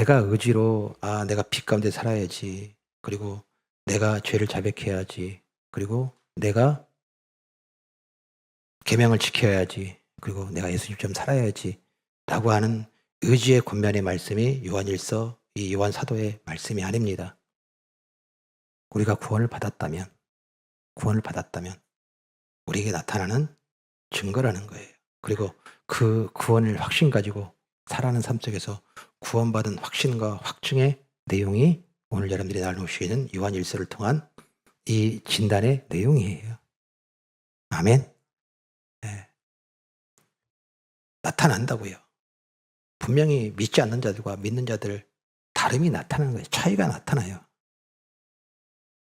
내가 의지로 내가 빛 가운데 살아야지. 그리고 내가 죄를 자백해야지. 그리고 내가 계명을 지켜야지. 그리고 내가 예수님처럼 살아야지. 라고 하는 의지의 권면의 말씀이 요한일서 이 요한 사도의 말씀이 아닙니다. 우리가 구원을 받았다면 우리에게 나타나는 증거라는 거예요. 그리고 그 구원을 확신 가지고 살아가는 삶 속에서 구원받은 확신과 확증의 내용이 오늘 여러분들이 나누시는 요한일서를 통한 이 진단의 내용이에요. 아멘. 네. 나타난다고요. 분명히 믿지 않는 자들과 믿는 자들 다름이 나타나는 거예요. 차이가 나타나요.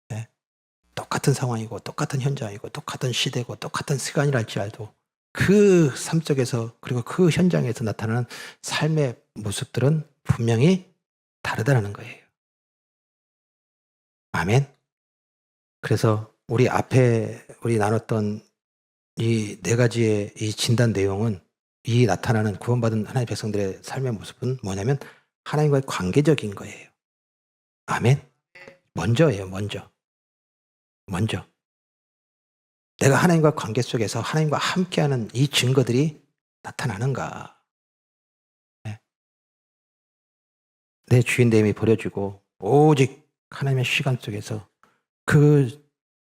네. 똑같은 상황이고 똑같은 현장이고 똑같은 시대고 똑같은 시간이라 할지라도 그 삶 속에서 그리고 그 현장에서 나타나는 삶의 모습들은 분명히 다르다는 거예요. 아멘. 그래서 우리 앞에 우리 나눴던 이 네 가지의 이 진단 내용은 이 나타나는 구원받은 하나님의 백성들의 삶의 모습은 뭐냐면 하나님과의 관계적인 거예요. 아멘. 먼저예요. 먼저. 내가 하나님과 관계 속에서 하나님과 함께하는 이 증거들이 나타나는가. 네. 내 주인됨이 버려지고 오직 하나님의 시간 속에서 그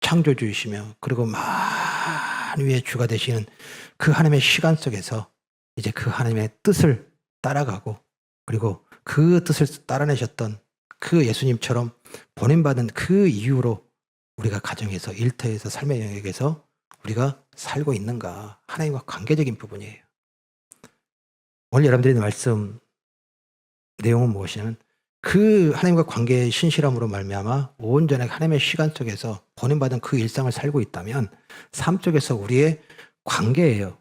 창조주이시며 그리고 만유의 주가 되시는 그 하나님의 시간 속에서 이제 그 하나님의 뜻을 따라가고 그리고 그 뜻을 따라내셨던 그 예수님처럼 보냄받은 그 이유로 우리가 가정에서 일터에서 삶의 영역에서 우리가 살고 있는가. 하나님과 관계적인 부분이에요. 오늘 여러분들의 말씀 내용은 무엇이냐면 그 하나님과 관계의 신실함으로 말미암아 온전하게 하나님의 시간 속에서 보냄받은 그 일상을 살고 있다면 삶 속에서 우리의 관계예요.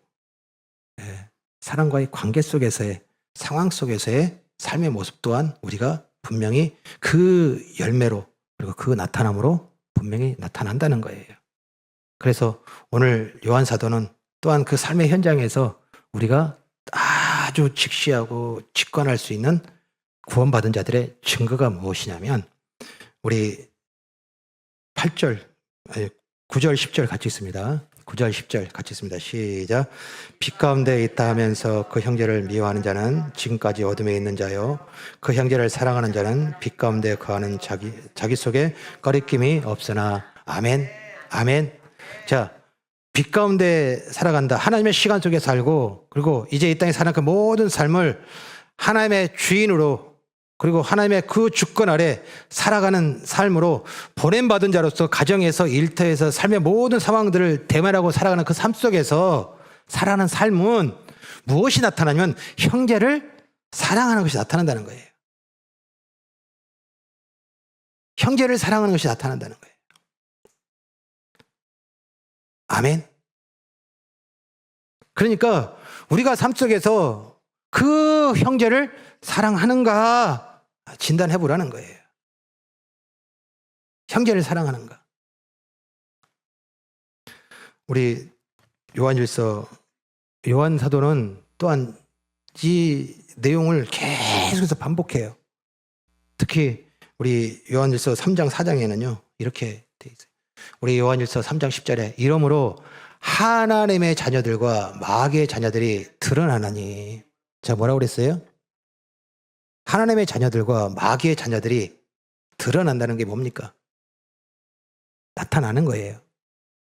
사람과의 관계 속에서의 상황 속에서의 삶의 모습 또한 우리가 분명히 그 열매로 그리고 그 나타남으로 분명히 나타난다는 거예요. 그래서 오늘 요한 사도는 또한 그 삶의 현장에서 우리가 아주 직시하고 직관할 수 있는 구원받은 자들의 증거가 무엇이냐면 우리 9절 10절 같이 있습니다. 9절 10절 같이 있습니다. 시작. 빛 가운데 있다 하면서 그 형제를 미워하는 자는 지금까지 어둠에 있는 자요 그 형제를 사랑하는 자는 빛 가운데 거하는 자기 속에 꺼리낌이 없으나. 아멘. 아멘. 자, 빛 가운데 살아간다. 하나님의 시간 속에 살고 그리고 이제 이 땅에 사는 그 모든 삶을 하나님의 주인으로 그리고 하나님의 그 주권 아래 살아가는 삶으로 보냄받은 자로서 가정에서 일터에서 삶의 모든 상황들을 대면하고 살아가는 그 삶 속에서 살아가는 삶은 무엇이 나타나냐면 형제를 사랑하는 것이 나타난다는 거예요. 형제를 사랑하는 것이 나타난다는 거예요. 아멘. 그러니까 우리가 삶 속에서 그 형제를 사랑하는가 진단해 보라는 거예요. 형제를 사랑하는가. 우리 요한일서 요한 사도는 또한 이 내용을 계속해서 반복해요. 특히 우리 요한일서 3장 4장에는요 이렇게 돼 있어요. 우리 요한일서 3장 10절에 이러므로 하나님의 자녀들과 마귀의 자녀들이 드러나나니. 자, 뭐라고 그랬어요? 하나님의 자녀들과 마귀의 자녀들이 드러난다는 게 뭡니까? 나타나는 거예요.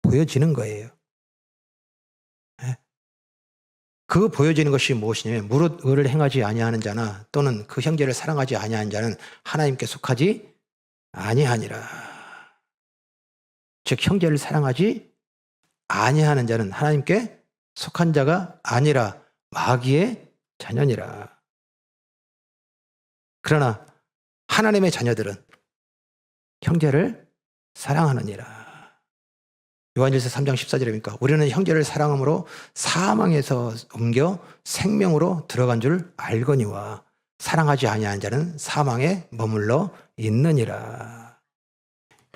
보여지는 거예요. 그 보여지는 것이 무엇이냐면 무릇 의를 행하지 아니하는 자나 또는 그 형제를 사랑하지 아니하는 자는 하나님께 속하지 아니하니라. 즉 형제를 사랑하지 아니하는 자는 하나님께 속한 자가 아니라 마귀의 자녀니라. 그러나 하나님의 자녀들은 형제를 사랑하느니라. 요한일서 3장 14절입니까? 우리는 형제를 사랑함으로 사망에서 옮겨 생명으로 들어간 줄 알거니와 사랑하지 아니하는 자는 사망에 머물러 있느니라.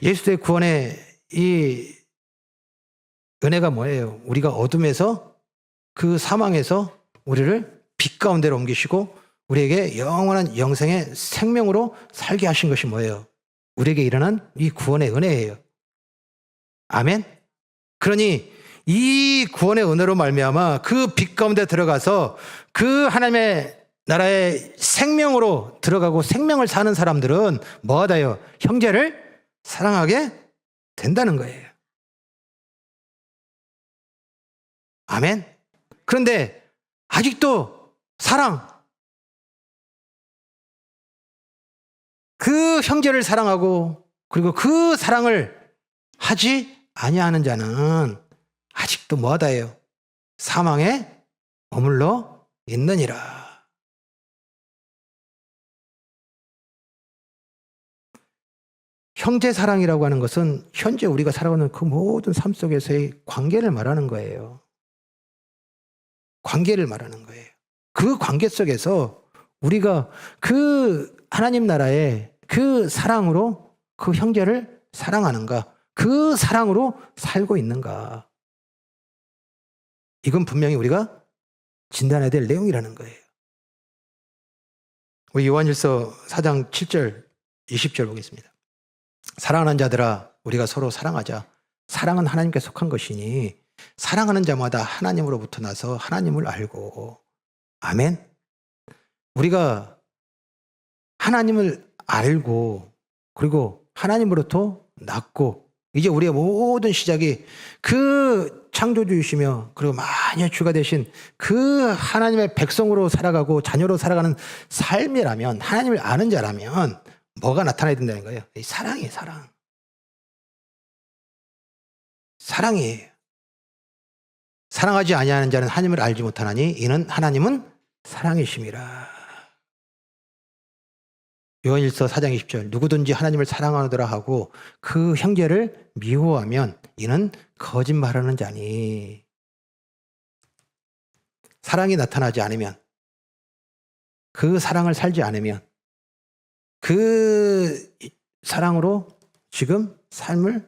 예수의 구원의 이 은혜가 뭐예요? 우리가 어둠에서 그 사망에서 우리를 빛 가운데로 옮기시고 우리에게 영원한 영생의 생명으로 살게 하신 것이 뭐예요? 우리에게 일어난 이 구원의 은혜예요. 아멘. 그러니 이 구원의 은혜로 말미암아 그 빛 가운데 들어가서 그 하나님의 나라의 생명으로 들어가고 생명을 사는 사람들은 뭐하다요? 형제를 사랑하게 된다는 거예요. 아멘. 그런데 아직도 사랑, 그 형제를 사랑하고 그리고 그 사랑을 하지 아니하는 자는 아직도 뭐하다예요? 사망에 머물러 있느니라. 형제 사랑이라고 하는 것은 현재 우리가 살아가는 그 모든 삶 속에서의 관계를 말하는 거예요. 관계를 말하는 거예요. 그 관계 속에서 우리가 그 하나님 나라의 그 사랑으로 그 형제를 사랑하는가? 그 사랑으로 살고 있는가? 이건 분명히 우리가 진단해야 될 내용이라는 거예요. 우리 요한일서 4장 7절, 20절 보겠습니다. 사랑하는 자들아, 우리가 서로 사랑하자. 사랑은 하나님께 속한 것이니 사랑하는 자마다 하나님으로부터 나서 하나님을 알고. 아멘. 우리가 하나님을 알고 그리고 하나님으로부터 낳고 이제 우리의 모든 시작이 그 창조주이시며 그리고 만유의 주가 되신 그 하나님의 백성으로 살아가고 자녀로 살아가는 삶이라면, 하나님을 아는 자라면 뭐가 나타나야 된다는 거예요? 이 사랑이에요. 사랑. 사랑이에요. 사랑하지 아니하는 자는 하나님을 알지 못하나니 이는 하나님은 사랑이심이라. 요한일서 4장 20절, 누구든지 하나님을 사랑하노라 하고 그 형제를 미워하면 이는 거짓말하는 자니. 사랑이 나타나지 않으면, 그 사랑을 살지 않으면, 그 사랑으로 지금 삶을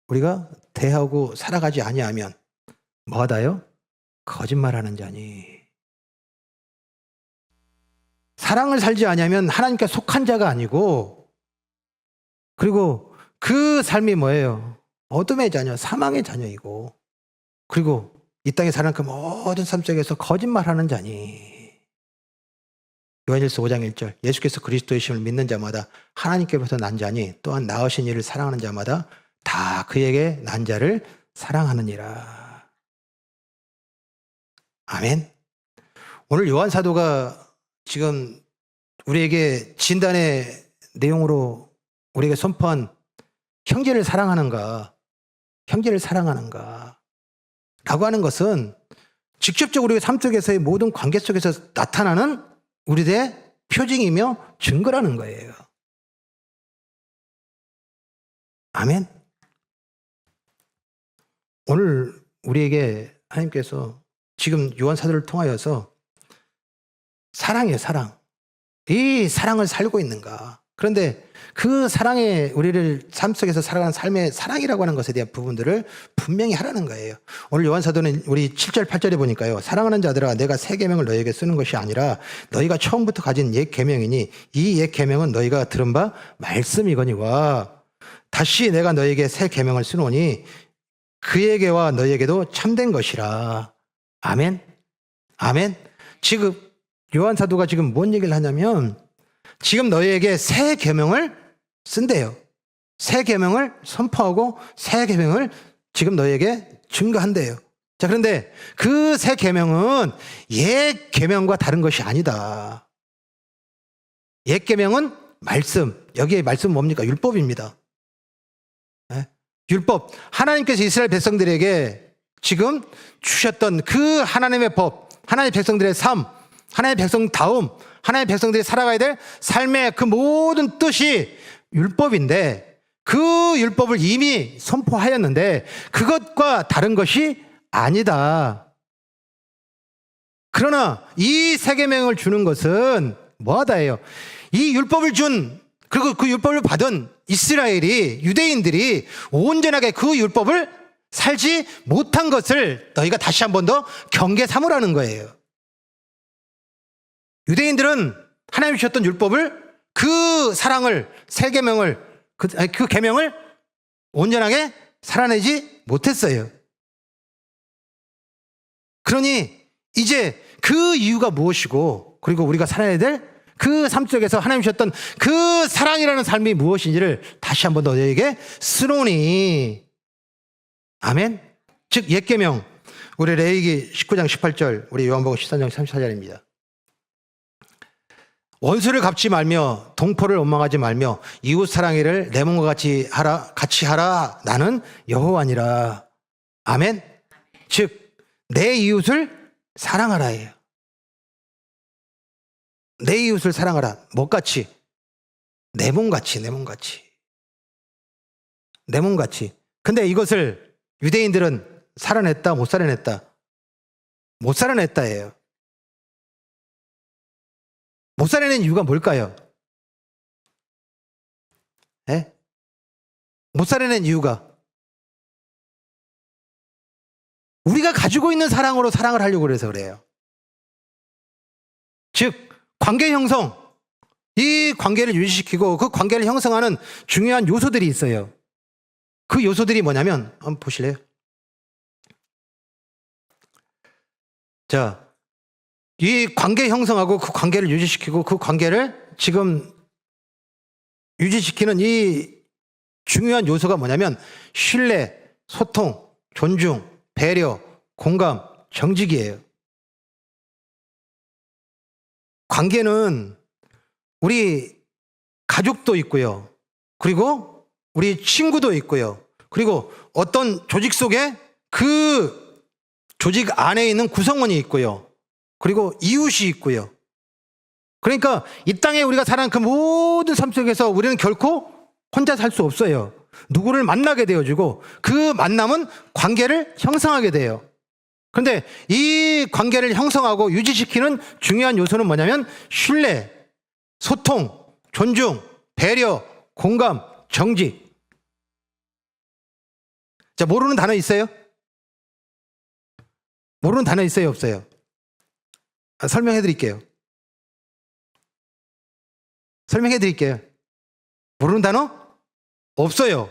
우리가 대하고 살아가지 아니하면 뭐하다요? 거짓말하는 자니. 사랑을 살지 아니하면 하나님께 속한 자가 아니고, 그리고 그 삶이 뭐예요? 어둠의 자녀, 사망의 자녀이고, 그리고 이 땅에 사는 그 모든 삶 속에서 거짓말하는 자니. 요한일서 5장 1절, 예수께서 그리스도이심을 믿는 자마다 하나님께로부터 난 자니 또한 낳으신 이를 사랑하는 자마다 다 그에게 난 자를 사랑하느니라. 아멘. 오늘 요한 사도가 지금 우리에게 진단의 내용으로 우리에게 선포한 형제를 사랑하는가, 형제를 사랑하는가 라고 하는 것은 직접적으로 우리의 삶 속에서의 모든 관계 속에서 나타나는 우리의 표징이며 증거라는 거예요. 아멘. 오늘 우리에게 하나님께서 지금 요한 사도를 통하여서 사랑이에요, 사랑. 이 사랑을 살고 있는가. 그런데 그 사랑에 우리를 삶 속에서 살아가는 삶의 사랑이라고 하는 것에 대한 부분들을 분명히 하라는 거예요. 오늘 요한사도는 우리 7절 8절에 보니까요, 사랑하는 자들아 내가 새 계명을 너희에게 쓰는 것이 아니라 너희가 처음부터 가진 옛 계명이니 이 옛 계명은 너희가 들은 바 말씀이거니와 다시 내가 너희에게 새 계명을 쓰노니 그에게와 너희에게도 참된 것이라. 아멘. 아멘. 지금 요한 사도가 지금 뭔 얘기를 하냐면 지금 너희에게 새 계명을 쓴대요. 새 계명을 선포하고 새 계명을 지금 너희에게 증거한대요. 자, 그런데 그 새 계명은 옛 계명과 다른 것이 아니다. 옛 계명은 말씀, 여기에 말씀은 뭡니까? 율법입니다. 네? 율법, 하나님께서 이스라엘 백성들에게 지금 주셨던 그 하나님의 법, 하나님의 백성들의 삶, 하나님의 백성다움, 하나님의 백성들이 살아가야 될 삶의 그 모든 뜻이 율법인데 그 율법을 이미 선포하였는데 그것과 다른 것이 아니다. 그러나 이 새 계명을 주는 것은 뭐하다예요? 이 율법을 준, 그리고 그 율법을 받은 이스라엘이, 유대인들이 온전하게 그 율법을 살지 못한 것을 너희가 다시 한 번 더 경계 삼으라는 거예요. 유대인들은 하나님이 주셨던 율법을, 그 사랑을, 세 계명을, 그 계명을 온전하게 살아내지 못했어요. 그러니 이제 그 이유가 무엇이고, 그리고 우리가 살아야 될 그 삶 속에서 하나님 주셨던 그 사랑이라는 삶이 무엇인지를 다시 한번 너희에게 쓰노니. 아멘. 즉 옛 계명, 우리 레위기 19장 18절, 우리 요한복음 13장 34절입니다. 원수를 갚지 말며 동포를 원망하지 말며 이웃 사랑이를 내 몸과 같이 하라. 나는 여호와니라. 아멘. 즉 내 이웃을 사랑하라예요. 내 이웃을 사랑하라. 뭐같이? 내 몸같이. 근데 이것을 유대인들은 살아냈다, 못 살아냈다? 못 살아냈다예요. 못 살아낸 이유가 뭘까요? 예? 못 살아낸 이유가 우리가 가지고 있는 사랑으로 사랑을 하려고 그래서 그래요. 즉 관계 형성, 이 관계를 유지시키고 그 관계를 형성하는 중요한 요소들이 있어요. 그 요소들이 뭐냐면, 한번 보실래요? 자, 이 관계 형성하고 그 관계를 유지시키고 그 관계를 지금 유지시키는 이 중요한 요소가 뭐냐면 신뢰, 소통, 존중, 배려, 공감, 정직이에요. 관계는 우리 가족도 있고요. 그리고 우리 친구도 있고요. 그리고 어떤 조직 속에 그 조직 안에 있는 구성원이 있고요. 그리고 이웃이 있고요. 그러니까 이 땅에 우리가 살아가는 그 모든 삶 속에서 우리는 결코 혼자 살 수 없어요. 누구를 만나게 되어지고 그 만남은 관계를 형성하게 돼요. 그런데 이 관계를 형성하고 유지시키는 중요한 요소는 뭐냐면 신뢰, 소통, 존중, 배려, 공감, 정직. 자, 모르는 단어 있어요? 모르는 단어 있어요, 없어요? 설명해 드릴게요. 모르는 단어? 없어요.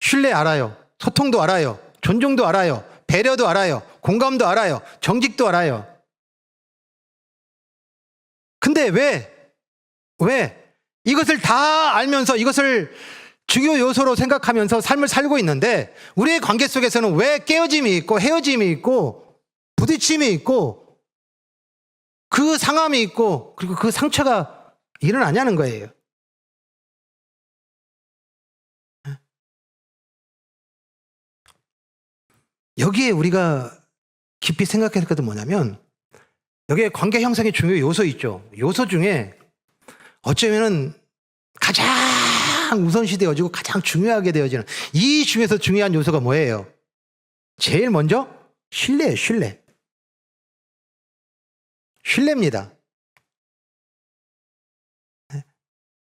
신뢰 알아요. 소통도 알아요. 존중도 알아요. 배려도 알아요. 공감도 알아요. 정직도 알아요. 근데 왜 이것을 다 알면서 이것을 중요 요소로 생각하면서 삶을 살고 있는데 우리의 관계 속에서는 왜 깨어짐이 있고 헤어짐이 있고 부딪힘이 있고 그 상함이 있고 그리고 그 상처가 일어나냐는 거예요. 여기에 우리가 깊이 생각해야 할 것은 뭐냐면 여기에 관계 형성의 중요 요소 있죠. 요소 중에 어쩌면은 가장 우선시 되어지고 가장 중요하게 되어지는 이 중에서 중요한 요소가 뭐예요? 제일 먼저 신뢰예요. 신뢰입니다.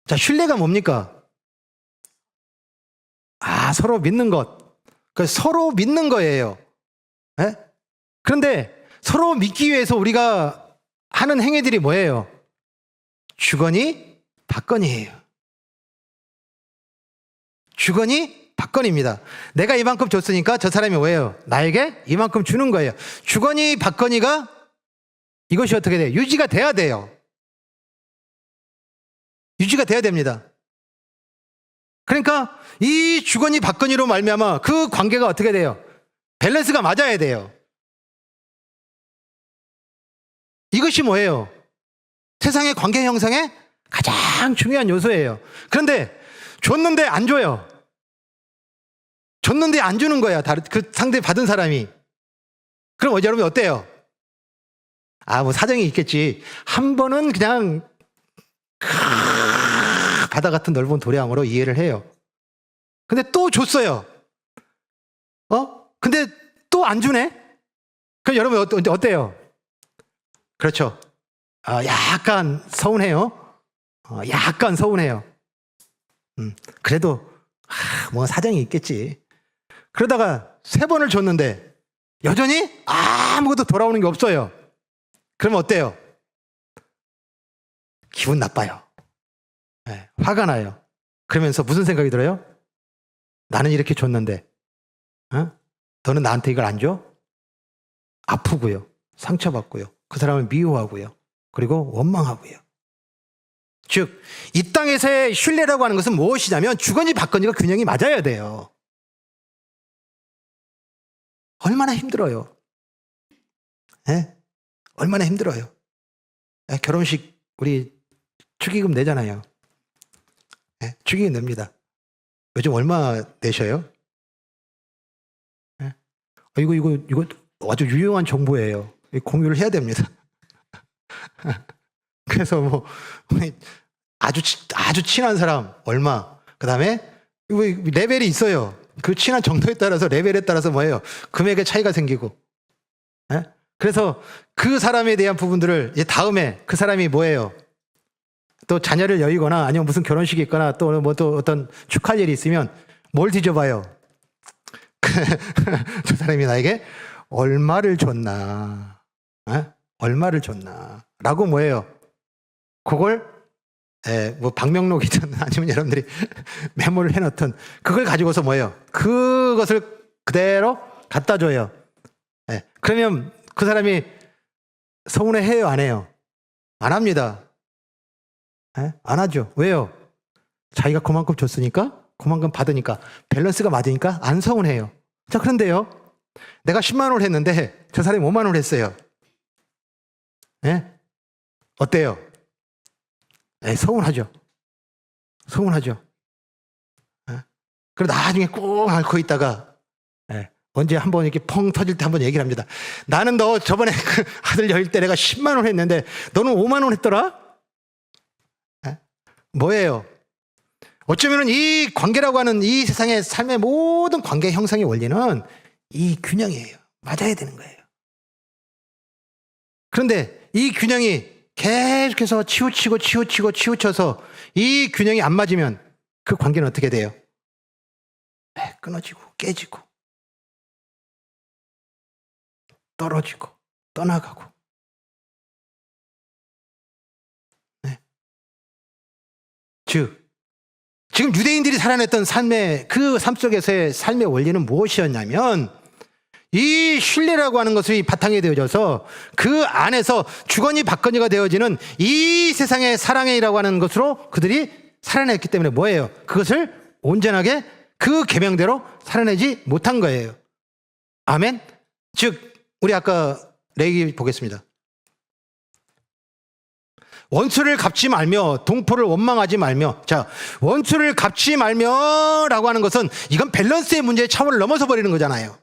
자, 신뢰가 뭡니까? 서로 믿는 것. 서로 믿는 거예요. 네? 그런데 서로 믿기 위해서 우리가 하는 행위들이 뭐예요? 주거니 받거니예요. 주거니 받거니입니다. 내가 이만큼 줬으니까 저 사람이 뭐예요? 나에게 이만큼 주는 거예요. 주거니 받거니가 이것이 어떻게 돼요? 유지가 돼야 돼요. 유지가 돼야 됩니다. 그러니까 이 주거니 받거니로 말미암아 그 관계가 어떻게 돼요? 밸런스가 맞아야 돼요. 이것이 뭐예요? 세상의 관계 형성의 가장 중요한 요소예요. 그런데 줬는데 안 줘요. 줬는데 안 주는 거야. 그 상대 받은 사람이. 그럼 여러분 어때요? 뭐 사정이 있겠지. 한 번은 그냥 바다 같은 넓은 도량으로 이해를 해요. 근데 또 줬어요. 근데 또 안 주네? 그럼 여러분 어때요? 그렇죠. 약간 서운해요. 약간 서운해요. 그래도 뭐 사정이 있겠지. 그러다가 3번을 줬는데 여전히 아무것도 돌아오는 게 없어요. 그러면 어때요? 기분 나빠요. 네, 화가 나요. 그러면서 무슨 생각이 들어요? 나는 이렇게 줬는데 너는 나한테 이걸 안 줘? 아프고요. 상처받고요. 그 사람을 미워하고요. 그리고 원망하고요. 즉, 이 땅에서의 신뢰라고 하는 것은 무엇이냐면 주거니 받거니가 균형이 맞아야 돼요. 얼마나 힘들어요. 네? 얼마나 힘들어요. 네, 결혼식 우리 축의금 내잖아요. 네, 축의금 냅니다. 요즘 얼마 내셔요? 네? 이거 아주 유용한 정보예요. 공유를 해야 됩니다. 그래서 뭐 아주 친한 사람 얼마, 그 다음에 레벨이 있어요. 그 친한 정도에 따라서 레벨에 따라서 뭐예요? 금액의 차이가 생기고. 네? 그래서 그 사람에 대한 부분들을 다음에 그 사람이 뭐예요? 또 자녀를 여의거나 아니면 무슨 결혼식이 있거나 또 뭐 또 어떤 축하할 일이 있으면 뭘 뒤져봐요? 저 사람이 나에게 얼마를 줬나? 얼마를 줬나? 라고 뭐예요? 그걸 뭐 방명록이든 아니면 여러분들이 메모를 해놓든 그걸 가지고서 뭐예요? 그것을 그대로 갖다 줘요. 그러면 그 사람이 서운해해요? 안 해요? 안 합니다. 안 하죠. 왜요? 자기가 그만큼 줬으니까, 그만큼 받으니까, 밸런스가 맞으니까 안 서운해요. 자, 그런데요, 내가 10만 원을 했는데 저 사람이 5만 원을 했어요. 어때요? 서운하죠. 서운하죠. 그리고 나중에 꼭 앓고 있다가 언제 한번 이렇게 펑 터질 때 한번 얘기를 합니다. 나는 너 저번에 그 아들 여일 때 내가 10만 원 했는데 너는 5만 원 했더라? 뭐예요? 어쩌면 이 관계라고 하는 이 세상의 삶의 모든 관계 형성의 원리는 이 균형이에요. 맞아야 되는 거예요. 그런데 이 균형이 계속해서 치우쳐서 이 균형이 안 맞으면 그 관계는 어떻게 돼요? 끊어지고 깨지고 떨어지고 떠나가고. 즉, 지금 유대인들이 살아냈던 그 삶 속에서의 삶의 원리는 무엇이었냐면 이 신뢰라고 하는 것이 바탕이 되어져서 그 안에서 주거니 받거니가 되어지는 이 세상의 사랑이라고 하는 것으로 그들이 살아냈기 때문에 뭐예요? 그것을 온전하게 그 계명대로 살아내지 못한 거예요. 아멘? 즉, 우리 아까 레위 보겠습니다. 원수를 갚지 말며 동포를 원망하지 말며. 자, 원수를 갚지 말며 라고 하는 것은 이건 밸런스의 문제의 차원을 넘어서 버리는 거잖아요.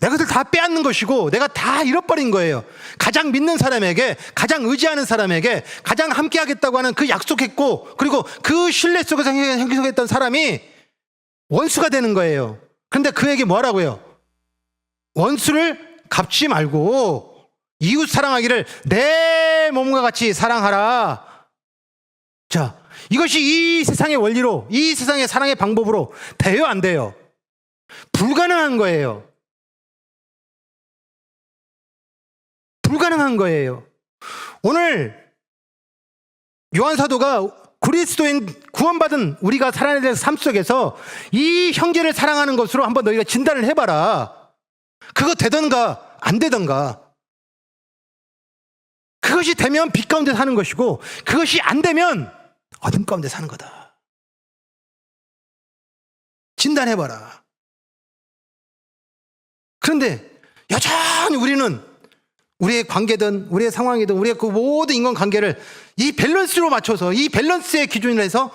내 것을 다 빼앗는 것이고 내가 다 잃어버린 거예요. 가장 믿는 사람에게, 가장 의지하는 사람에게, 가장 함께 하겠다고 하는 그 약속했고 그리고 그 신뢰 속에서 행동했던 사람이 원수가 되는 거예요. 그런데 그에게 뭐라고요? 원수를 갚지 말고 이웃 사랑하기를 내 몸과 같이 사랑하라. 자, 이것이 이 세상의 원리로, 이 세상의 사랑의 방법으로 돼요, 안 돼요? 불가능한 거예요. 불가능한 거예요. 오늘 요한 사도가 그리스도인 구원받은 우리가 살아내야 될 삶 속에서 이 형제를 사랑하는 것으로 한번 너희가 진단을 해봐라. 그거 되던가 안 되던가. 그것이 되면 빛 가운데 사는 것이고 그것이 안 되면 어둠 가운데 사는 거다. 진단해봐라. 그런데 여전히 우리는 우리의 관계든 우리의 상황이든 우리의 그 모든 인간관계를 이 밸런스로 맞춰서 이 밸런스의 기준으로 해서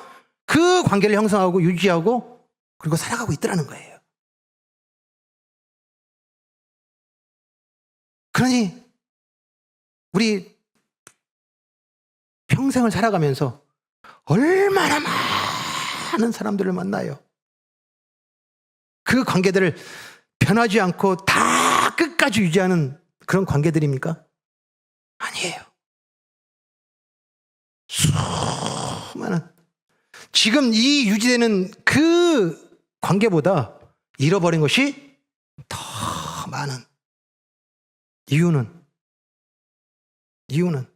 그 관계를 형성하고 유지하고 그리고 살아가고 있더라는 거예요. 그러니 우리 평생을 살아가면서 얼마나 많은 사람들을 만나요. 그 관계들을 변하지 않고 다 끝까지 유지하는 그런 관계들입니까? 아니에요. 수많은 지금 이 유지되는 그 관계보다 잃어버린 것이 더 많은 이유는 이유는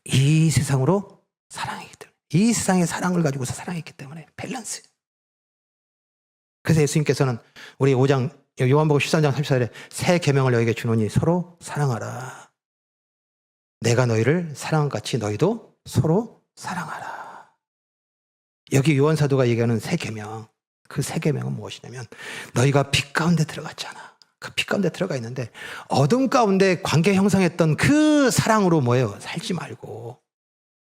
이 세상으로 사랑했기 때문에, 이 세상의 사랑을 가지고서 사랑했기 때문에 밸런스. 그래서 예수님께서는 우리 5장 요한복음 13장 34절에 새 계명을 너희에게 주노니 서로 사랑하라. 내가 너희를 사랑한 같이 너희도 서로 사랑하라. 여기 요한 사도가 얘기하는 새 계명, 그 새 계명은 무엇이냐면 너희가 빛 가운데 들어갔잖아. 그 빛 가운데 들어가 있는데 어둠 가운데 관계 형성했던 그 사랑으로 뭐예요? 살지 말고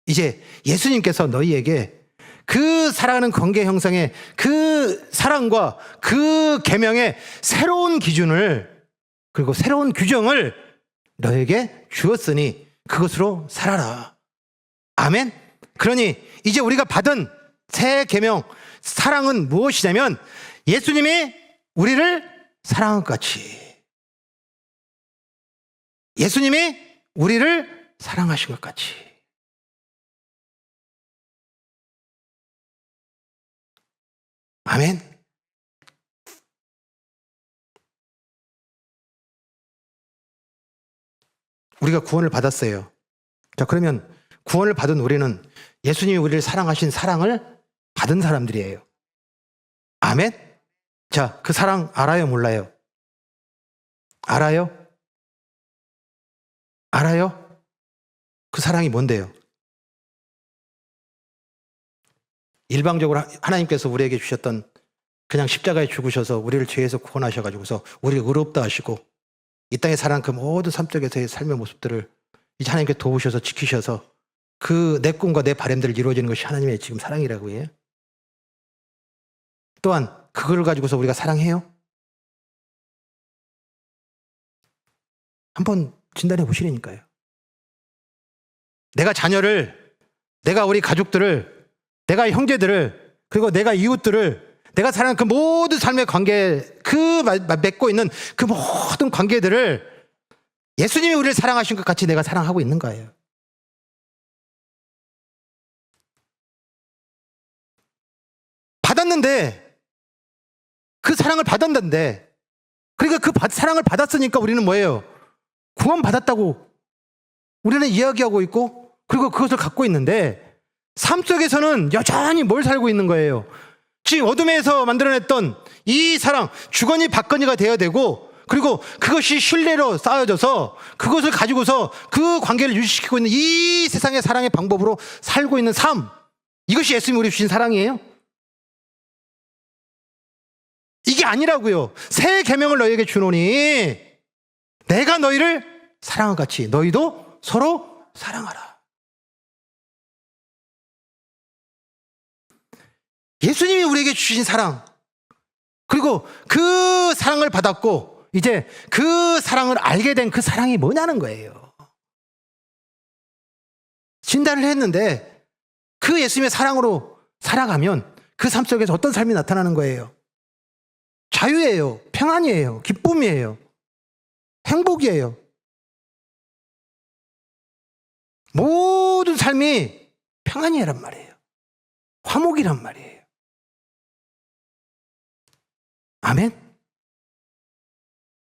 이제 예수님께서 너희에게 그 사랑하는 관계 형성의 그 사랑과 그 계명의 새로운 기준을 그리고 새로운 규정을 너에게 주었으니 그것으로 살아라. 아멘. 그러니 이제 우리가 받은 새 계명 사랑은 무엇이냐면 예수님이 우리를 사랑한 것 같이, 예수님이 우리를 사랑하신 것 같이. 아멘. 우리가 구원을 받았어요. 자, 그러면 구원을 받은 우리는 예수님이 우리를 사랑하신 사랑을 받은 사람들이에요. 아멘. 자, 그 사랑 알아요, 몰라요? 알아요? 알아요? 그 사랑이 뭔데요? 일방적으로 하나님께서 우리에게 주셨던 그냥 십자가에 죽으셔서 우리를 죄에서 구원하셔가지고서 우리를 의롭다 하시고 이 땅에 살아난 그 모든 삶 속에서의 삶의 모습들을 이제 하나님께 도우셔서 지키셔서 그 내 꿈과 내 바람들을 이루어지는 것이 하나님의 지금 사랑이라고 해요. 또한 그걸 가지고서 우리가 사랑해요? 한번 진단해 보시라니까요. 내가 자녀를, 내가 우리 가족들을, 내가 형제들을, 그리고 내가 이웃들을, 내가 사랑하는 그 모든 삶의 관계, 그 맺고 있는 그 모든 관계들을 예수님이 우리를 사랑하신 것 같이 내가 사랑하고 있는 거예요. 받았는데, 그 사랑을 받았는데, 그러니까 그 사랑을 받았으니까 우리는 뭐예요? 구원 받았다고 우리는 이야기하고 있고, 그리고 그것을 갖고 있는데, 삶 속에서는 여전히 뭘 살고 있는 거예요? 지금 어둠에서 만들어냈던 이 사랑, 주거니 받거니가 되어야 되고, 그리고 그것이 신뢰로 쌓여져서 그것을 가지고서 그 관계를 유지시키고 있는 이 세상의 사랑의 방법으로 살고 있는 삶, 이것이 예수님이 우리 주신 사랑이에요? 이게 아니라고요. 새 계명을 너희에게 주노니 내가 너희를 사랑한 같이 너희도 서로 사랑하라. 예수님이 우리에게 주신 사랑, 그리고 그 사랑을 받았고 이제 그 사랑을 알게 된 그 사랑이 뭐냐는 거예요. 진단을 했는데 그 예수님의 사랑으로 살아가면 그 삶 속에서 어떤 삶이 나타나는 거예요? 자유예요. 평안이에요. 기쁨이에요. 행복이에요. 모든 삶이 평안이란 말이에요. 화목이란 말이에요. 아멘.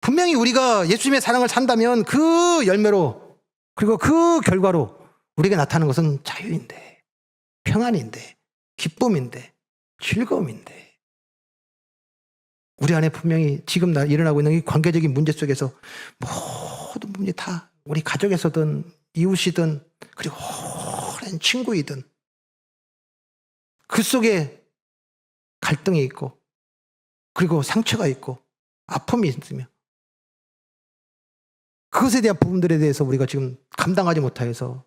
분명히 우리가 예수님의 사랑을 산다면 그 열매로, 그리고 그 결과로 우리에게 나타나는 것은 자유인데, 평안인데, 기쁨인데, 즐거움인데, 우리 안에 분명히 지금 일어나고 있는 이 관계적인 문제 속에서 모든 문제 다 우리 가족에서든 이웃이든 그리고 오랜 친구이든 그 속에 갈등이 있고 그리고 상처가 있고 아픔이 있으며 그것에 대한 부분들에 대해서 우리가 지금 감당하지 못하여서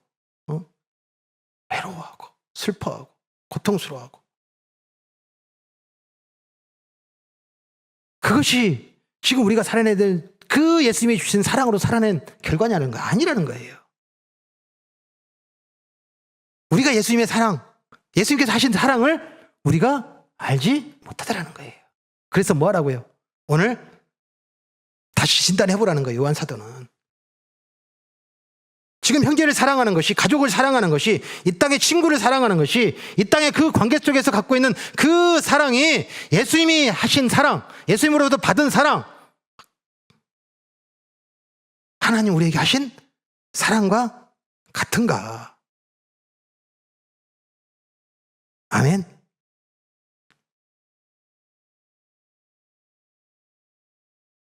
외로워하고 슬퍼하고 고통스러워하고, 그것이 지금 우리가 살아내야 될 그 예수님이 주신 사랑으로 살아낸 결과냐는 거 아니라는 거예요. 우리가 예수님의 사랑, 예수님께서 하신 사랑을 우리가 알지 못하더라는 거예요. 그래서 뭐 하라고요? 오늘 다시 진단해보라는 거예요. 요한 사도는 지금 형제를 사랑하는 것이, 가족을 사랑하는 것이, 이 땅의 친구를 사랑하는 것이, 이 땅의 그 관계 속에서 갖고 있는 그 사랑이 예수님이 하신 사랑, 예수님으로부터 받은 사랑, 하나님 우리에게 하신 사랑과 같은가? 아멘.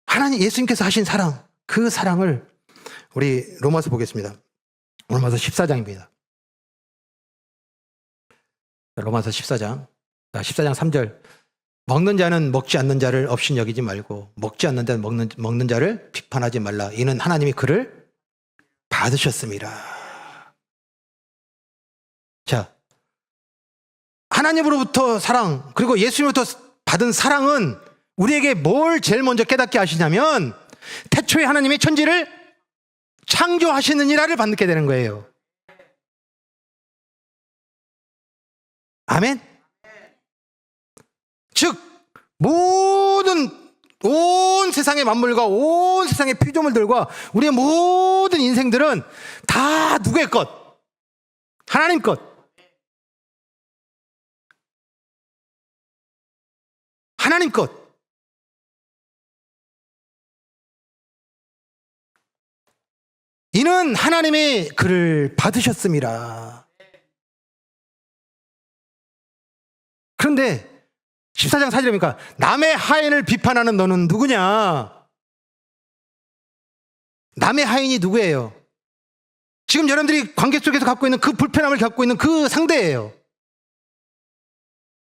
하나님 예수님께서 하신 사랑, 그 사랑을 우리 로마서 보겠습니다. 로마서 14장입니다. 로마서 14장 3절. 먹는 자는 먹지 않는 자를 없인 여기지 말고 먹지 않는 자는 먹는 자를 비판하지 말라. 이는 하나님이 그를 받으셨습니다. 자, 하나님으로부터 사랑, 그리고 예수님으로부터 받은 사랑은 우리에게 뭘 제일 먼저 깨닫게 하시냐면 태초에 하나님이 천지를 창조하시느니라를 받게 되는 거예요. 아멘. 즉 온 세상의 만물과 온 세상의 피조물들과 우리의 모든 인생들은 다 누구의 것? 하나님 것. 하나님 것. 이는 하나님이 그를 받으셨습니다. 그런데 14장 4절입니까? 남의 하인을 비판하는 너는 누구냐? 남의 하인이 누구예요? 지금 여러분들이 관계 속에서 갖고 있는 그 불편함을 갖고 있는 그 상대예요.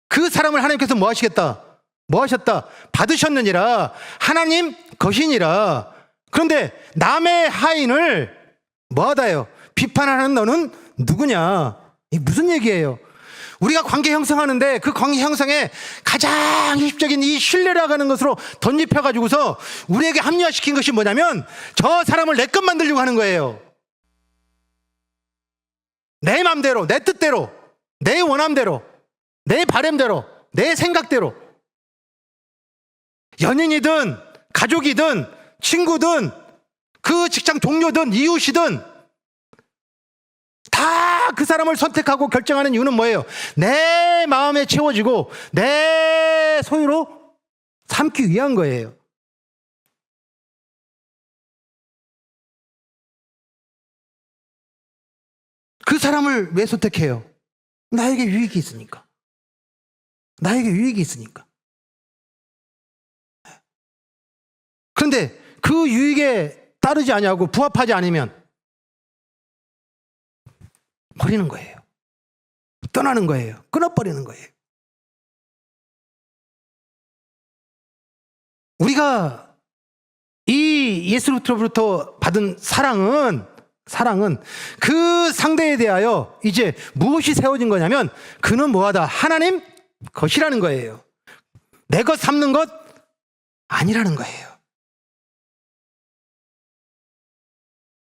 그 사람을 하나님께서 뭐 하시겠다? 뭐 하셨다? 받으셨느니라. 하나님 것이니라. 그런데 남의 하인을 뭐 하다요? 비판하는 너는 누구냐? 이게 무슨 얘기예요? 우리가 관계 형성하는데 그 관계 형성에 가장 핵심적인 이 신뢰라고 하는 것으로 덧입혀가지고서 우리에게 합리화시킨 것이 뭐냐면 저 사람을 내 것 만들려고 하는 거예요. 내 맘대로, 내 뜻대로, 내 원함대로, 내 바람대로, 내 생각대로. 연인이든 가족이든 친구든 그 직장 동료든 이웃이든 다 그 사람을 선택하고 결정하는 이유는 뭐예요? 내 마음에 채워지고 내 소유로 삼기 위한 거예요. 그 사람을 왜 선택해요? 나에게 유익이 있으니까. 나에게 유익이 있으니까. 그런데 그 유익에 따르지 아니하고 부합하지 않으면 버리는 거예요. 떠나는 거예요. 끊어버리는 거예요. 우리가 이 예수로부터 받은 사랑은 그 상대에 대하여 이제 무엇이 세워진 거냐면 그는 뭐하다? 하나님 것이라는 거예요. 내 것 삼는 것 아니라는 거예요.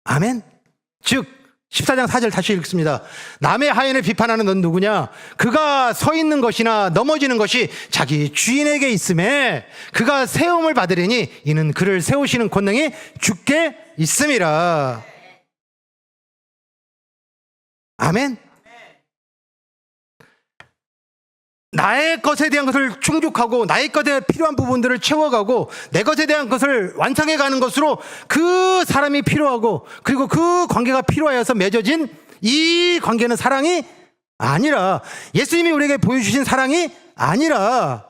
아멘. 즉 14장 4절 다시 읽습니다. 남의 하인을 비판하는 넌 누구냐? 그가 서 있는 것이나 넘어지는 것이 자기 주인에게 있음에 그가 세움을 받으리니 이는 그를 세우시는 권능이 주께 있음이라. 아멘. 나의 것에 대한 것을 충족하고 나의 것에 필요한 부분들을 채워가고 내 것에 대한 것을 완성해가는 것으로 그 사람이 필요하고 그리고 그 관계가 필요하여서 맺어진 이 관계는 사랑이 아니라 예수님이 우리에게 보여주신 사랑이 아니라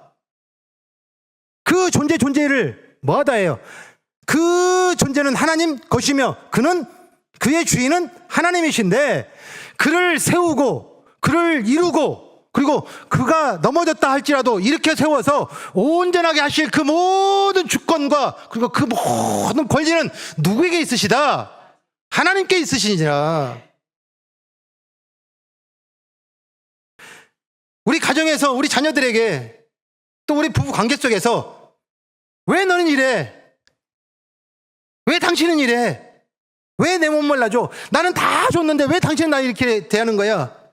그 존재를 뭐하다 해요? 그 존재는 하나님 것이며 그의 주인은 하나님이신데 그를 세우고 그를 이루고 그리고 그가 넘어졌다 할지라도 이렇게 세워서 온전하게 하실 그 모든 주권과 그리고 그 모든 권리는 누구에게 있으시다? 하나님께 있으시니라. 우리 가정에서 우리 자녀들에게 또 우리 부부 관계 속에서 왜 너는 이래? 왜 당신은 이래? 왜 내 몸을 놔줘? 나는 다 줬는데 왜 당신은 나 이렇게 대하는 거야?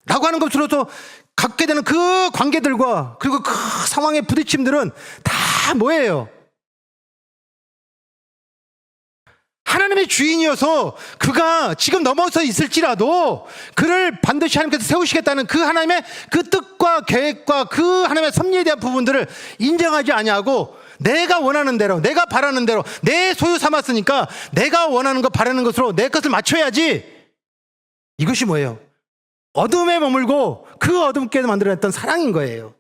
라고 하는 것으로서 갖게 되는 그 관계들과 그리고 그 상황의 부딪힘들은 다 뭐예요? 하나님의 주인이어서 그가 지금 넘어서 있을지라도 그를 반드시 하나님께서 세우시겠다는 그 하나님의 그 뜻과 계획과 그 하나님의 섭리에 대한 부분들을 인정하지 아니하고 내가 원하는 대로, 내가 바라는 대로 내 소유 삼았으니까 내가 원하는 것, 바라는 것으로 내 것을 맞춰야지. 이것이 뭐예요? 어둠에 머물고 그 어둠께 만들어냈던 사랑인 거예요.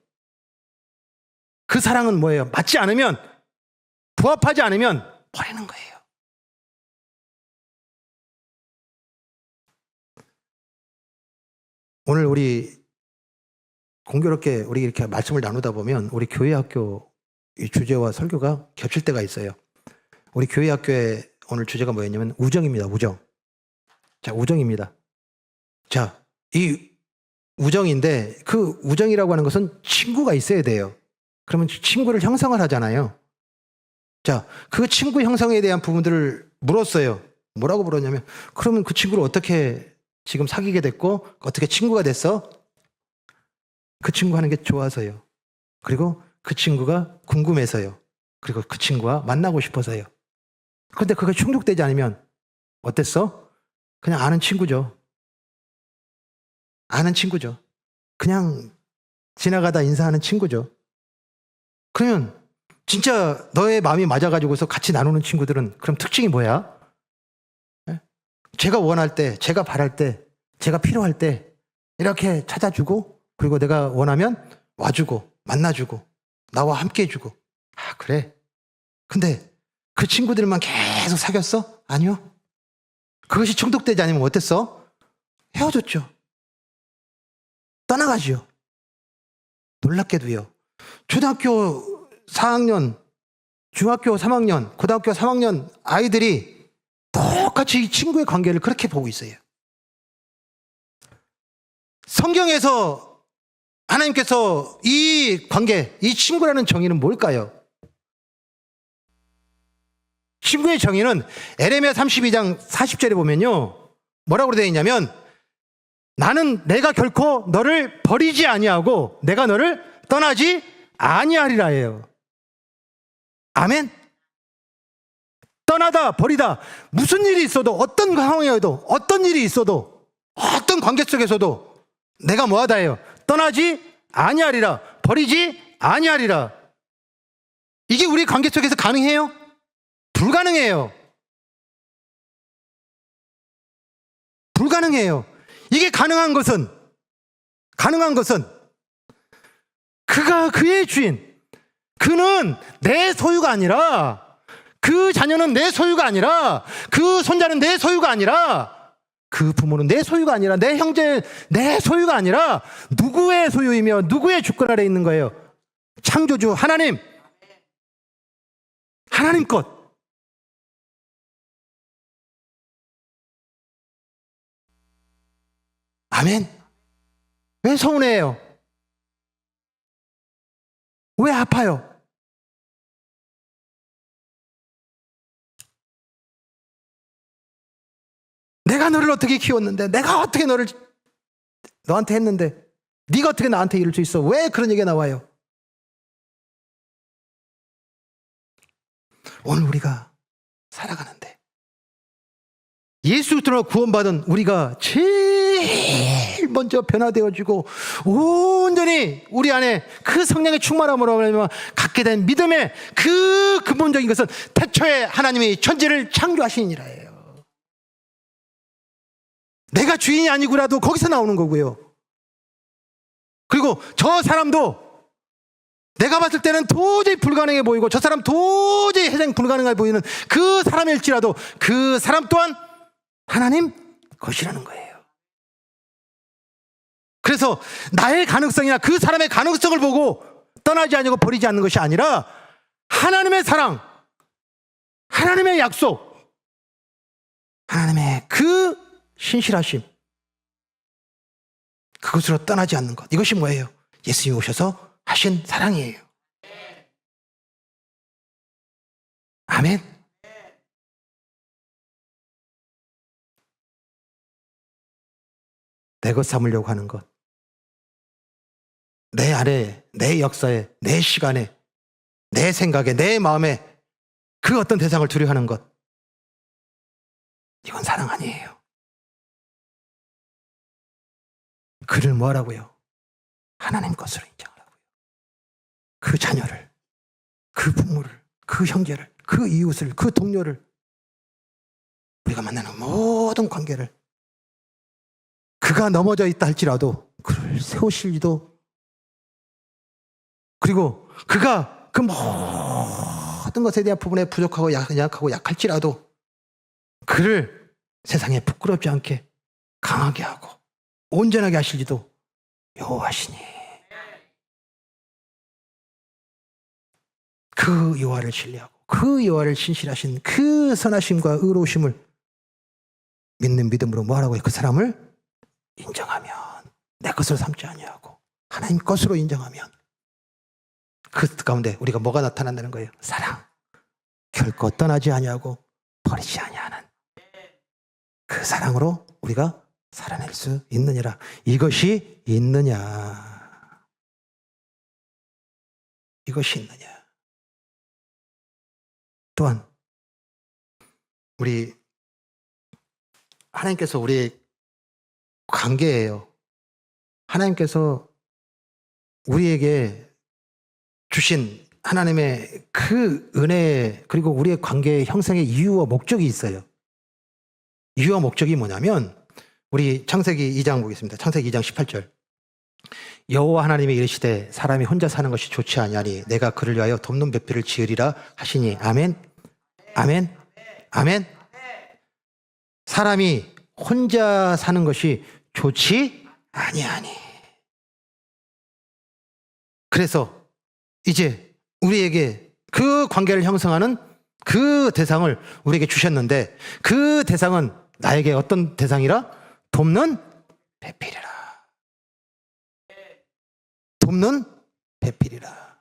그 사랑은 뭐예요? 맞지 않으면, 부합하지 않으면 버리는 거예요. 오늘 우리 공교롭게 우리 이렇게 말씀을 나누다 보면 우리 교회 학교 이 주제와 설교가 겹칠 때가 있어요. 우리 교회 학교의 오늘 주제가 뭐였냐면 우정입니다. 우정. 자, 우정입니다. 자, 이 우정인데 그 우정이라고 하는 것은 친구가 있어야 돼요. 그러면 친구를 형성을 하잖아요. 자, 그 친구 형성에 대한 부분들을 물었어요. 뭐라고 물었냐면, 그러면 그 친구를 어떻게 지금 사귀게 됐고 어떻게 친구가 됐어? 그 친구 하는 게 좋아서요. 그리고 그 친구가 궁금해서요. 그리고 그 친구와 만나고 싶어서요. 그런데 그게 충족되지 않으면 어땠어? 그냥 아는 친구죠. 아는 친구죠. 그냥 지나가다 인사하는 친구죠. 그러면 진짜 너의 마음이 맞아가지고서 같이 나누는 친구들은 그럼 특징이 뭐야? 제가 원할 때, 제가 바랄 때, 제가 필요할 때 이렇게 찾아주고, 그리고 내가 원하면 와주고 만나주고 나와 함께 해주고. 아, 그래. 근데 그 친구들만 계속 사귀었어? 아니요. 그것이 충족되지 않으면 어땠어? 헤어졌죠. 떠나가지요. 놀랍게도요. 초등학교 4학년, 중학교 3학년, 고등학교 3학년 아이들이 똑같이 이 친구의 관계를 그렇게 보고 있어요. 성경에서 하나님께서 이 관계, 이 친구라는 정의는 뭘까요? 친구의 정의는 에레미야 32장 40절에 보면요, 뭐라고 되어 있냐면, 나는 내가 결코 너를 버리지 아니하고 내가 너를 떠나지 아니하리라 해요. 아멘. 떠나다 버리다, 무슨 일이 있어도, 어떤 상황이어도, 어떤 일이 있어도, 어떤 관계 속에서도 내가 뭐하다 해요? 떠나지 아니하리라, 버리지 아니하리라. 이게 우리 관계 속에서 가능해요? 불가능해요. 불가능해요. 이게 가능한 것은 그가 그의 주인, 그는 내 소유가 아니라, 그 자녀는 내 소유가 아니라, 그 손자는 내 소유가 아니라, 그 부모는 내 소유가 아니라, 내 형제 내 소유가 아니라 누구의 소유이며 누구의 주권 아래 있는 거예요? 창조주 하나님, 하나님 것. 아멘. 왜 서운해요? 왜 아파요? 내가 너를 어떻게 키웠는데, 내가 어떻게 너한테 했는데, 네가 어떻게 나한테 이럴 수 있어? 왜 그런 얘기가 나와요? 오늘 우리가 살아가는데 예수 그리스도로 구원받은 우리가 제일 먼저 변화되어지고 온전히 우리 안에 그 성령의 충만함으로 갖게 된 믿음의 그 근본적인 것은 태초에 하나님이 천지를 창조하시니라예요. 내가 주인이 아니고라도 거기서 나오는 거고요. 그리고 저 사람도 내가 봤을 때는 도저히 불가능해 보이고, 저 사람 도저히 해당 불가능해 보이는 그 사람일지라도 그 사람 또한 하나님 것이라는 거예요. 그래서 나의 가능성이나 그 사람의 가능성을 보고 떠나지 않고 버리지 않는 것이 아니라 하나님의 사랑, 하나님의 약속, 하나님의 그 신실하심, 그것으로 떠나지 않는 것. 이것이 뭐예요? 예수님이 오셔서 하신 사랑이에요. 아멘. 내 것 삼으려고 하는 것, 내 안에, 내 역사에, 내 시간에, 내 생각에, 내 마음에 그 어떤 대상을 두려워하는 것, 이건 사랑 아니에요. 그를 뭐하라고요? 하나님 것으로 인정하라고요. 그 자녀를, 그 그 부모를, 그 형제를, 그 이웃을, 그 동료를, 우리가 만나는 모든 관계를 그가 넘어져 있다 할지라도 그를 세우실지도, 그리고 그가 그 모든 것에 대한 부분에 부족하고 약하고 약할지라도 그를 세상에 부끄럽지 않게 강하게 하고 온전하게 하실지도 여호와시니, 그 여호와를 신뢰하고 그 여호와를 신실하신 그 선하심과 의로우심을 믿는 믿음으로 뭐하라고요? 그 사람을 인정하면, 내 것으로 삼지 아니하고 하나님 것으로 인정하면 그 가운데 우리가 뭐가 나타난다는 거예요? 사랑. 결코 떠나지 아니하고 버리지 아니하는 그 사랑으로 우리가 살아낼 수 있느니라. 이것이 있느냐? 이것이 있느냐? 또한 우리 하나님께서 우리의 관계예요. 하나님께서 우리에게 주신 하나님의 그 은혜, 그리고 우리의 관계의 형성의 이유와 목적이 있어요. 이유와 목적이 뭐냐면, 우리 창세기 2장 보겠습니다. 창세기 2장 18절. 여호와 하나님이 이르시되 사람이 혼자 사는 것이 좋지 아니하니 내가 그를 위하여 돕는 배필을 지으리라 하시니. 아멘. 아멘. 아멘. 사람이 혼자 사는 것이 좋지 아니하니. 그래서 이제 우리에게 그 관계를 형성하는 그 대상을 우리에게 주셨는데, 그 대상은 나에게 어떤 대상이라? 돕는 배필이라. 돕는 배필이라.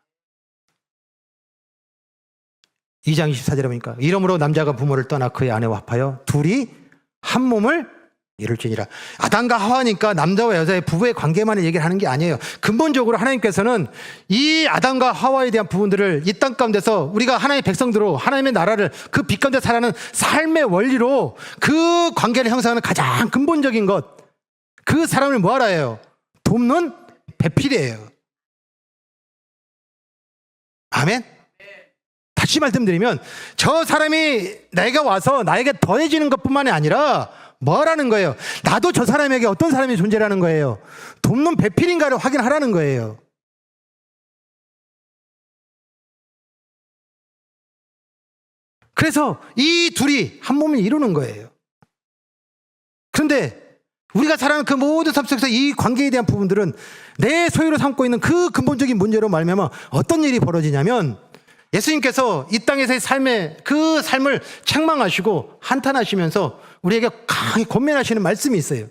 2장 24절에 보니까 이러므로 남자가 부모를 떠나 그의 아내와 합하여 둘이 한 몸을 이룰지니라. 아담과 하와니까 남자와 여자의 부부의 관계만을 얘기를 하는 게 아니에요. 근본적으로 하나님께서는 이 아담과 하와에 대한 부분들을 이 땅 가운데서 우리가 하나님의 백성들로 하나님의 나라를 그 빛 가운데 살아가는 삶의 원리로 그 관계를 형성하는 가장 근본적인 것, 그 사람을 뭐하라 해요? 돕는 배필이에요. 아멘? 다시 말씀드리면 저 사람이 내가 와서 나에게 더해지는 것뿐만이 아니라 뭐라는 거예요? 나도 저 사람에게 어떤 사람이 존재라는 거예요? 돕는 배필인가를 확인하라는 거예요. 그래서 이 둘이 한 몸을 이루는 거예요. 그런데 우리가 살아가는 그 모든 삶 속에서 이 관계에 대한 부분들은 내 소유로 삼고 있는 그 근본적인 문제로 말미암아 어떤 일이 벌어지냐면, 예수님께서 이 땅에서의 삶의 그 삶을 책망하시고 한탄하시면서 우리에게 강하게 권면하시는 말씀이 있어요.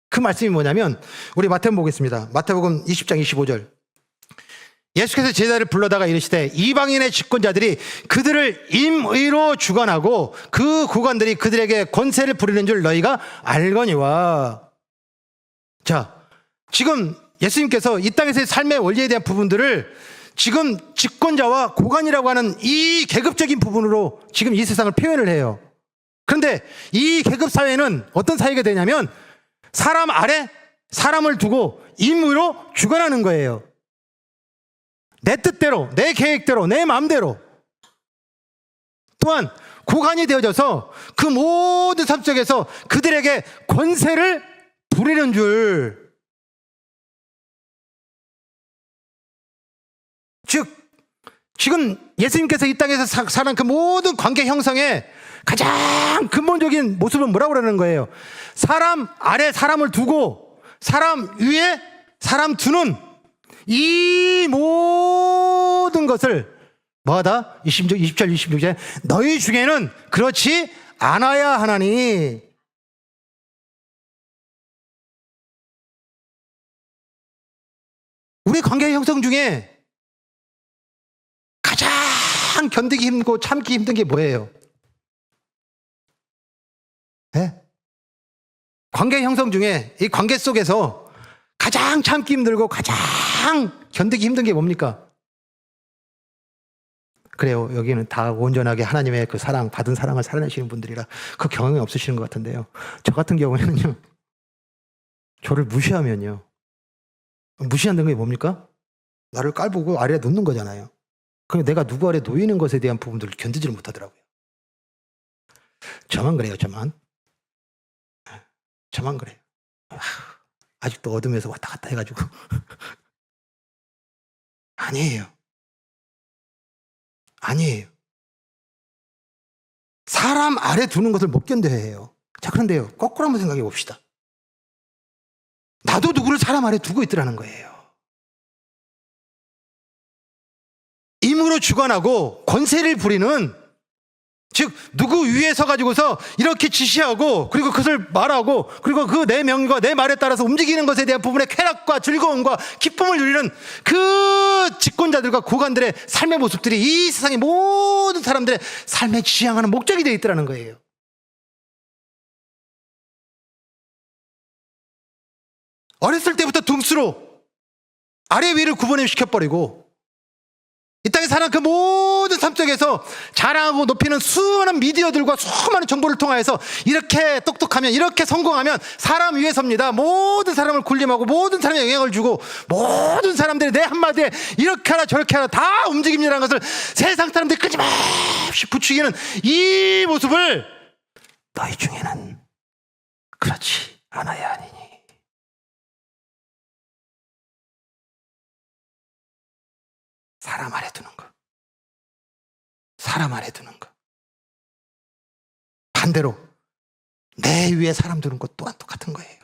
그 말씀이 뭐냐면, 우리 마태복음 보겠습니다. 마태복음 20장 25절. 예수께서 제자를 불러다가 이르시되 이방인의 집권자들이 그들을 임의로 주관하고 그 구관들이 그들에게 권세를 부리는 줄 너희가 알거니와. 자, 지금 예수님께서 이 땅에서의 삶의 원리에 대한 부분들을 지금 집권자와 고관이라고 하는 이 계급적인 부분으로 지금 이 세상을 표현을 해요. 그런데 이 계급 사회는 어떤 사회가 되냐면, 사람 아래 사람을 두고 임의로 주관하는 거예요. 내 뜻대로, 내 계획대로, 내 마음대로. 또한 고관이 되어져서 그 모든 삶 속에서 그들에게 권세를 부리는 줄. 즉, 지금 예수님께서 이 땅에서 사는 그 모든 관계 형성의 가장 근본적인 모습은 뭐라고 그러는 거예요? 사람 아래 사람을 두고 사람 위에 사람 두는 이 모든 것을 뭐하다? 20절 26절에 너희 중에는 그렇지 않아야 하나니. 우리 관계 형성 중에 가장 견디기 힘들고 참기 힘든 게 뭐예요? 네? 관계 형성 중에 이 관계 속에서 가장 참기 힘들고 가장 견디기 힘든 게 뭡니까? 그래요. 여기는 다 온전하게 하나님의 그 사랑, 받은 사랑을 살아내시는 분들이라 그 경험이 없으시는 것 같은데요. 저 같은 경우에는요, 저를 무시하면요, 무시한다는 게 뭡니까? 나를 깔보고 아래에 놓는 거잖아요. 내가 누구 아래 놓이는 것에 대한 부분들을 견디지를 못하더라고요. 저만 그래요, 저만. 저만 그래요. 아직도 어둠에서 왔다 갔다 해가지고. 아니에요. 아니에요. 사람 아래 두는 것을 못 견뎌해요. 자, 그런데요, 거꾸로 한번 생각해 봅시다. 나도 누구를 사람 아래 두고 있더라는 거예요. 임으로 주관하고 권세를 부리는, 즉 누구 위에 서가지고서 이렇게 지시하고 그리고 그것을 말하고 그리고 그 내 명과 내 말에 따라서 움직이는 것에 대한 부분의 쾌락과 즐거움과 기쁨을 누리는 그 집권자들과 고관들의 삶의 모습들이 이 세상의 모든 사람들의 삶에 지향하는 목적이 되어 있더라는 거예요. 어렸을 때부터 등수로 아래 위를 구분해 시켜버리고 이 땅에 사는 그 모든 삶 속에서 자랑하고 높이는 수많은 미디어들과 수많은 정보를 통하여서 이렇게 똑똑하면, 이렇게 성공하면 사람 위에 섭니다. 모든 사람을 군림하고 모든 사람에 영향을 주고 모든 사람들이 내 한마디에 이렇게 하라 저렇게 하라 다 움직입니다라는 것을 세상 사람들이 끊임없이 부추기는 이 모습을 너희 중에는 그렇지 않아야 하니니. 사람 아래 두는 거. 사람 아래 두는 거. 반대로 내 위에 사람 두는 것 또한 똑같은 거예요.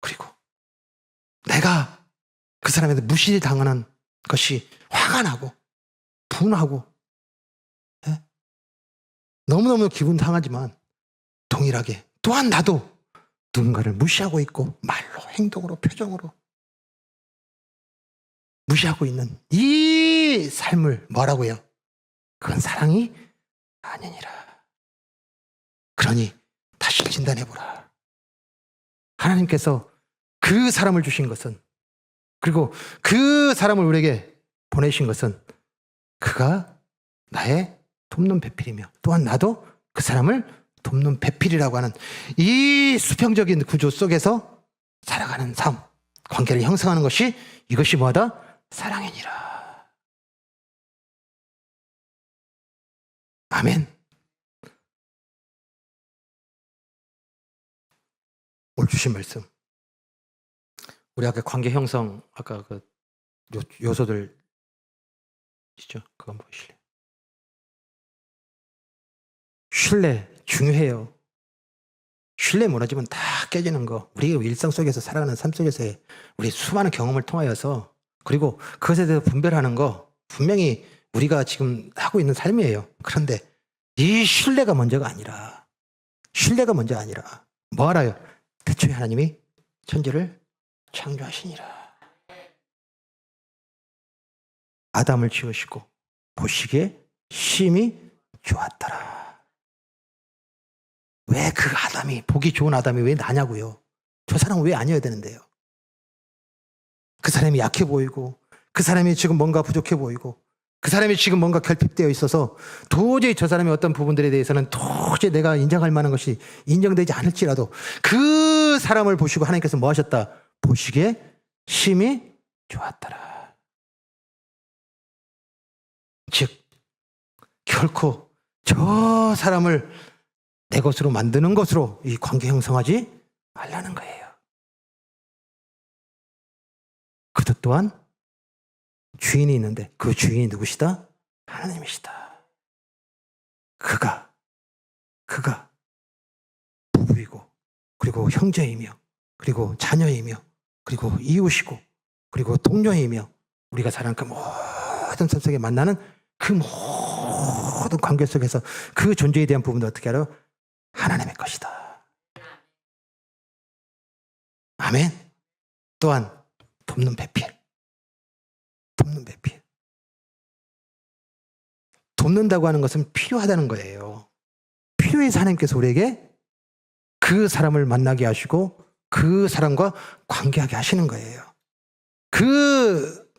그리고 내가 그 사람한테 무시당하는 것이 화가 나고 분하고 너무너무 기분 상하지만 동일하게 또한 나도 누군가를 무시하고 있고 말로 행동으로 표정으로 무시하고 있는 이 삶을 뭐라고요? 그건 사랑이 아니니라. 그러니 다시 진단해보라. 하나님께서 그 사람을 주신 것은, 그리고 그 사람을 우리에게 보내신 것은 그가 나의 돕는 배필이며 또한 나도 그 사람을 돕는 배필이라고 하는 이 수평적인 구조 속에서 살아가는 삶, 관계를 형성하는 것이, 이것이 뭐하다? 사랑이니라. 아멘. 오늘 주신 말씀, 우리 아까 관계 형성, 아까 그 요소들 있죠? 그거 한번 보실래요? 신뢰 중요해요. 신뢰 무너지면 다 깨지는 거. 우리 일상 속에서 살아가는 삶 속에서의 우리 수많은 경험을 통하여서, 그리고 그것에 대해서 분별하는 거 분명히 우리가 지금 하고 있는 삶이에요. 그런데 이 신뢰가 먼저가 아니라, 신뢰가 먼저 아니라 뭐 알아요? 태초에 하나님이 천지를 창조하시니라. 아담을 지으시고 보시기에 심히 좋았더라. 왜 그 아담이, 보기 좋은 아담이 왜 나냐고요? 저 사람은 왜 아니어야 되는데요? 그 사람이 약해 보이고, 그 사람이 지금 뭔가 부족해 보이고, 그 사람이 지금 뭔가 결핍되어 있어서 도저히 저 사람의 어떤 부분들에 대해서는 도저히 내가 인정할 만한 것이 인정되지 않을지라도 그 사람을 보시고 하나님께서 뭐 하셨다? 보시기에 심히 좋았더라. 즉 결코 저 사람을 내 것으로 만드는 것으로 이 관계 형성하지 말라는 거예요. 그것 또한 주인이 있는데 그 주인이 누구시다? 하나님이시다. 그가 부부이고, 그리고 형제이며, 그리고 자녀이며, 그리고 이웃이고, 그리고 동료이며, 우리가 살아가는 그 모든 삶 속에 만나는 그 모든 관계 속에서 그 존재에 대한 부분도 어떻게 알아요? 하나님의 것이다. 아멘. 또한 돕는 배필. 돕는 배필. 돕는다고 하는 것은 필요하다는 거예요. 필요해서 하나님께서 우리에게 그 사람을 만나게 하시고 그 사람과 관계하게 하시는 거예요. 그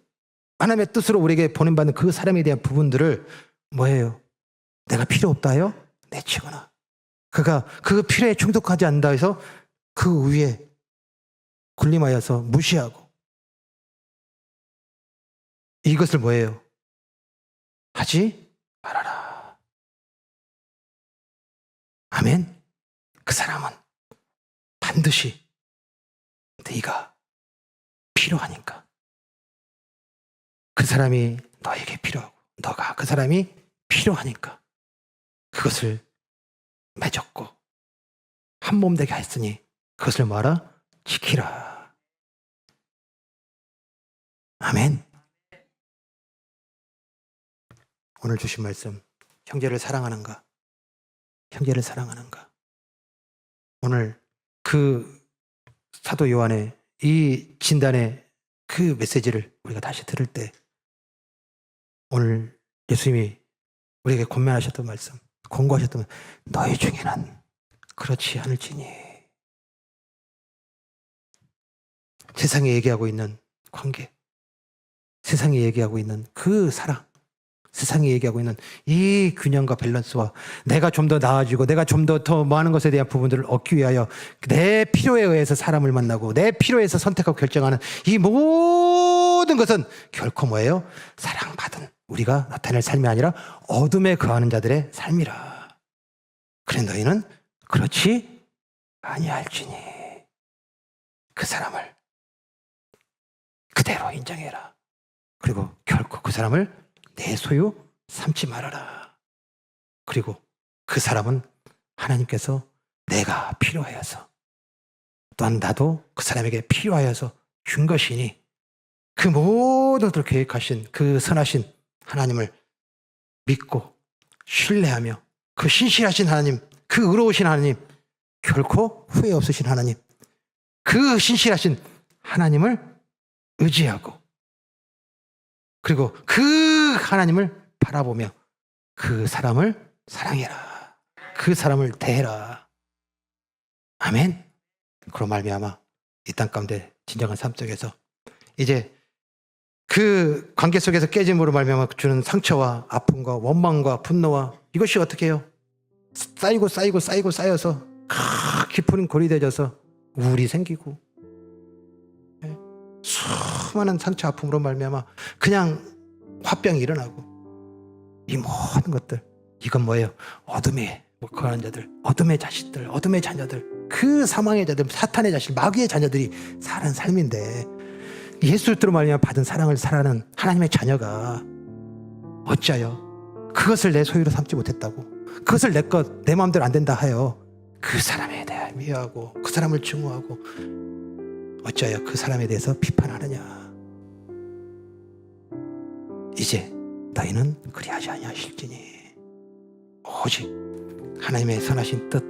하나님의 뜻으로 우리에게 보냄받는 그 사람에 대한 부분들을 뭐예요? 내가 필요 없다요? 내치거나, 그가 그 필요에 충족하지 않는다 해서 그 위에 군림하여서 무시하고, 이것을 뭐예요? 하지 말아라. 아멘. 그 사람은 반드시 네가 필요하니까. 그 사람이 너에게 필요하고 너가 그 사람이 필요하니까 그것을 맺었고 한 몸 되게 했으니 그것을 뭐하라? 지키라. 아멘. 오늘 주신 말씀, 형제를 사랑하는가? 형제를 사랑하는가? 오늘 그 사도 요한의 이 진단의 그 메시지를 우리가 다시 들을 때 오늘 예수님이 우리에게 권면하셨던 말씀, 권고하셨던 말씀, 너희 중에는 그렇지 않을지니. 세상이 얘기하고 있는 관계, 세상이 얘기하고 있는 그 사랑, 세상이 얘기하고 있는 이 균형과 밸런스와 내가 좀 더 나아지고 내가 좀 더 뭐 하는 것에 대한 부분들을 얻기 위하여 내 필요에 의해서 사람을 만나고 내 필요에 의해서 선택하고 결정하는 이 모든 것은 결코 뭐예요? 사랑받은 우리가 나타낼 삶이 아니라 어둠에 거하는 자들의 삶이라. 그래 너희는 그렇지 아니할지니. 그 사람을 그대로 인정해라. 그리고 결코 그 사람을 내 소유 삼지 말아라. 그리고 그 사람은 하나님께서 내가 필요하여서 또한 나도 그 사람에게 필요하여서 준 것이니 그 모든 것을 계획하신 그 선하신 하나님을 믿고 신뢰하며 그 신실하신 하나님, 그 의로우신 하나님, 결코 후회 없으신 하나님, 그 신실하신 하나님을 의지하고 그리고 그 하나님을 바라보며 그 사람을 사랑해라. 그 사람을 대해라. 아멘. 그로 말미암아 이 땅 가운데 진정한 삶 속에서 이제 그 관계 속에서 깨짐으로 말미암아 주는 상처와 아픔과 원망과 분노와 이것이 어떻게 해요? 쌓여서 깊은 골이 되져서 우울이 생기고 수많은 상처 아픔으로 말미암아 그냥 화병이 일어나고 이 모든 것들 이건 뭐예요? 어둠에 거하는 자들, 어둠의 자식들, 어둠의 자녀들, 그 사망의 자들, 사탄의 자식, 마귀의 자녀들이 사는 삶인데 예수로 말미암아 받은 사랑을 살아가는 하나님의 자녀가 어찌하여 그것을 내 소유로 삼지 못했다고 그것을 내 마음대로 안 된다 하여 그 사람에 대해 미워하고 그 사람을 증오하고 어찌하여 그 사람에 대해서 비판하느냐. 이제 너희는 그리하지 아니하실지니 오직 하나님의 선하신 뜻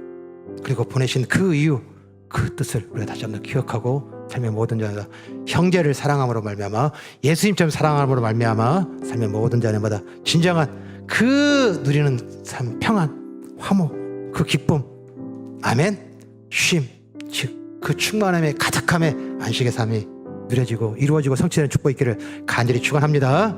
그리고 보내신 그 이유 그 뜻을 우리가 다시 한번 기억하고 삶의 모든 자마다 형제를 사랑함으로 말미암아 예수님처럼 사랑함으로 말미암아 삶의 모든 자마다 진정한 그 누리는 삶 평안 화목 그 기쁨 아멘 쉼 즉 그 충만함의 가득함의 안식의 삶이 누려지고 이루어지고 성취되는 축복이 있기를 간절히 축원합니다.